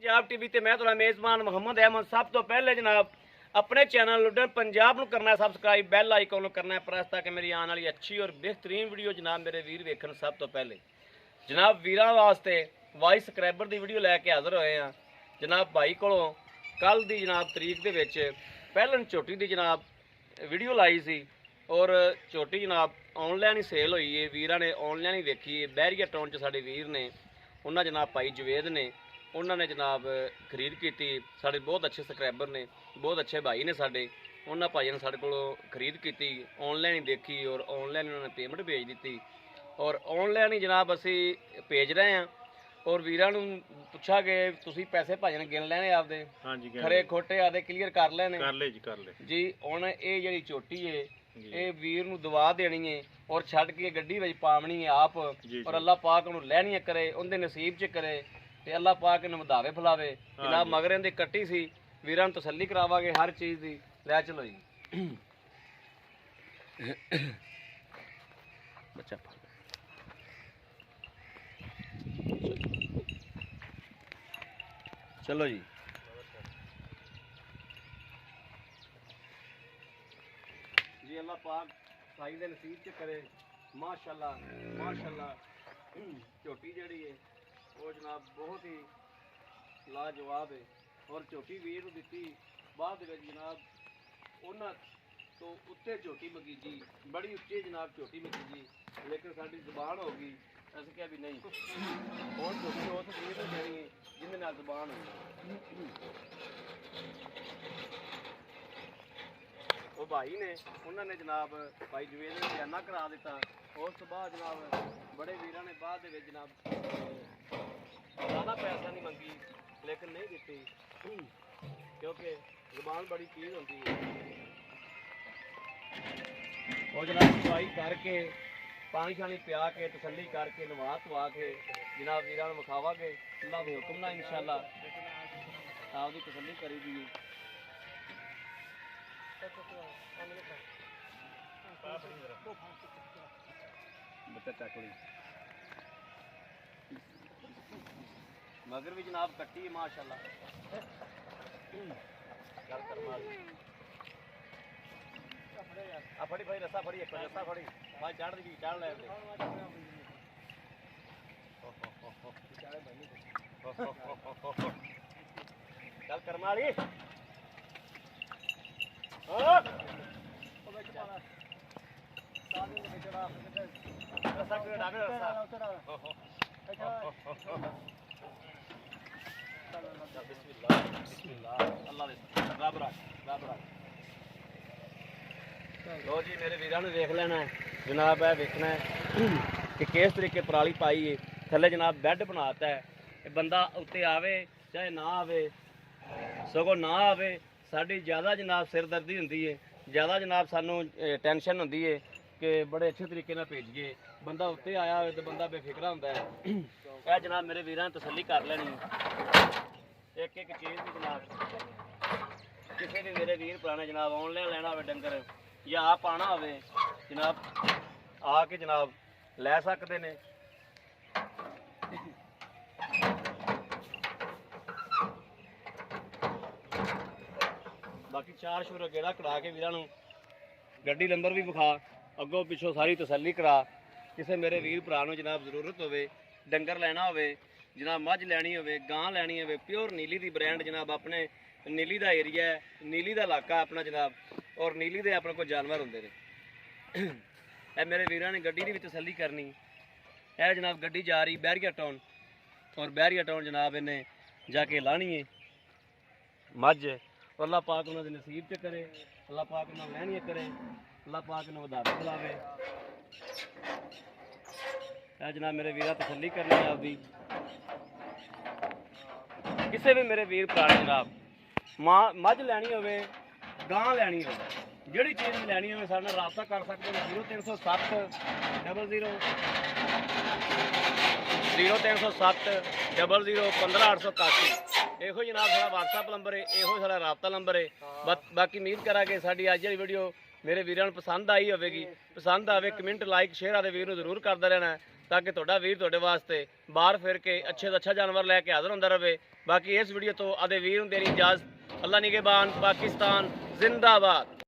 Punjab TV ते मैं तुहाडा मेज़बान मुहम्मद अहमद। सब तो पहले जनाब अपने चैनल लुडन पंजाब नूं करना है सबसक्राइब, बैल आइकन नूं करना है प्रेस ताकि मेरी आने वाली अच्छी और बेहतरीन वीडियो जनाब मेरे वीर वेखण। सब तो पहले जनाब वीरां वास्ते वाइस सबसक्राइबर की वीडियो लैके हाज़र होए हैं जनाब भाई कोलों। कल दी जनाब तरीक दे विच पहलन झोटी की जनाब वीडियो लाई सी और झोटी जनाब ऑनलाइन ही सेल हुई है। वीरां ने ऑनलाइन ही वेखी है। बैरिया टाउन च साडे वीर ने उन्होंने जनाब भाई जवेद ने उन्होंने जनाब खरीद की। साढ़े बहुत अच्छे सबसक्राइबर ने, बहुत अच्छे भाई ने साढ़े। उन्होंने भाई ने साढ़े को खरीद की, ऑनलाइन ही देखी और ऑनलाइन उन्होंने पेमेंट भेज दी और ऑनलाइन ही जनाब असी भेज रहे हैं। और वीरां नूं पुछा कि तुसीं पैसे भाजी ने गिन लैने आपदे? हाँ जी, खरे खोटे आदे क्लीयर कर लैने जी। हुण ये जिहड़ी झोटी है ये वीर नूं दवा देनी है और छड्ड के गड्डी विच पावनी है आप। और अल्लाह पाक उहनूं लैनी करे, उहदे नसीब च करे ते अल्लाह पाक इहनूं वधावे फुलावे। जनाब मगर इहदी कट्टी सी, वीरां नूं तसल्ली करावांगे हर चीज़ दी। लै चलो जी बच्चा चलो जी। जी अल्लाह पाक भाई दे नसीब च करे। माशाअल्लाह माशाअल्लाह झोटी जिहड़ी है वो जनाब बहुत ही लाजवाब है। और झोटी वीर नूं दित्ती बाद विच जनाब उन्हां तो उत्ते झोटी मंगी जी, बड़ी उच्ची जनाब झोटी मंगी जी, लेकिन साडी ज़बान हो गई। असीं कहा भी नहीं हुण झोटी उस वीर नूं देनी है जिहदे नाल ज़बान हो। वो भाई ने उन्होंने जनाब भाई जवेद ने बयाना करा दिता। उस तो बाद जनाब बड़े वीरां ने बाद दे विच जनाब ज़्यादा पैसा नहीं मंगी लेकिन नहीं दिती क्योंकि ज़बान बड़ी चीज़ होती है। और जनाब दवाई करके पानी शानी पिया के तसल्ली करके नवा धवा के जनाब वीरां नूं विखावांगे अल्लाह दे हुक्म नाल इंशाअल्लाह आपदी तसल्ली करी दी। बच्चा चक ली मगर भी जनाब कट्टी है माशाअल्लाह। गल कर मार आ फड़ी भाई रस्सा फड़ी, एक रस्सा फड़ी भाई चढ़ दी चढ़ ले चल कर मारी लो जी। मेरे वीरां ने देख लेना है जनाब, है देखना है कि किस तरीके पराली पाई है। थले जनाब बैड बनाता है। बंदा उत्ते आवे चाहे ना आवे, सगों ना आवे साड़ी ज़्यादा जनाब सिरदर्दी होंदी है, ज़्यादा जनाब सानू टेंशन होंदी है कि बड़े अच्छे तरीके नाल भेजिए। बंदा उत्ते आया हो तो बंदा बेफिक्रा होंदा है। यह जनाब मेरे वीरां ने तसल्ली कर लैनी एक एक चीज़ की। जनाब किसी भी मेरे वीर पुराने जनाब ऑनलाइन लेना हो डंगर या आप आना हो जनाब आके जनाब लै सकते हैं। बाकी चार शूर गेड़ा कढ़ा के वीरां नूं गड्डी नंबर भी विखा, अगों पिछों सारी तसल्ली करा। किसी मेरे वीर भरा नूं जनाब जरूरत होवे डंगर लैना होवे जनाब मझ लैनी होवे गां लैनी होवे प्योर नीली दी ब्रांड जनाब अपने नीली दा एरिया है, नीली दा इलाका अपना जनाब और नीली दे अपने कोल जानवर होंदे ने। ए मेरे वीरां ने गड्डी दी भी तसल्ली करनी। ए जनाब गड्डी जा रही बैरिया टाउन और बैरिया टाउन जनाब इन्हें जाके लानी है मझ। और अल्लाह पाक उन्होंने नसीब च करे, अल्लाह पाक उन्होंने लैनी करे, अल्लाह पाक उन्होंने वधावे फुलावे। ए जनाब मेरे वीरा तसल्ली करनी है आपकी। किसी भी मेरे वीर भरा जनाब मझ लैनी होवे गां लैनी हो जिहड़ी चीज़ भी लैनी होवे साडे नाल राबता कर सकते हैं। 0307 00 0307 00 15 881 ਇਹੋ जनाब साडा WhatsApp नंबर है, ਇਹੋ साडा राबता नंबर है। बाकी उम्मीद करा कि साडी अज वाली वीडियो मेरे वीरां नूं पसंद आई होवेगी। पसंद आवे कमेंट लाइक शेयर आदे वीर नूं जरूर करदा रहना है। ਤਾਂ ਕਿ ਤੁਹਾਡਾ ਵੀਰ ਤੁਹਾਡੇ ਵਾਸਤੇ ਬਾਹਰ ਫਿਰ ਕੇ ਅੱਛੇ ਤੋਂ ਅੱਛਾ ਜਾਨਵਰ ਲੈ ਕੇ ਹਾਜ਼ਰ ਹੁੰਦਾ ਰਹੇ। ਬਾਕੀ ਇਸ ਵੀਡੀਓ ਤੋਂ ਆਦੇ ਵੀਰ ਨੂੰ ਦੇਣੀ ਇਜਾਜ਼ਤ। ਅੱਲਾ ਨਿਗਹਿਬਾਨ, ਪਾਕਿਸਤਾਨ ਜ਼ਿੰਦਾਬਾਦ।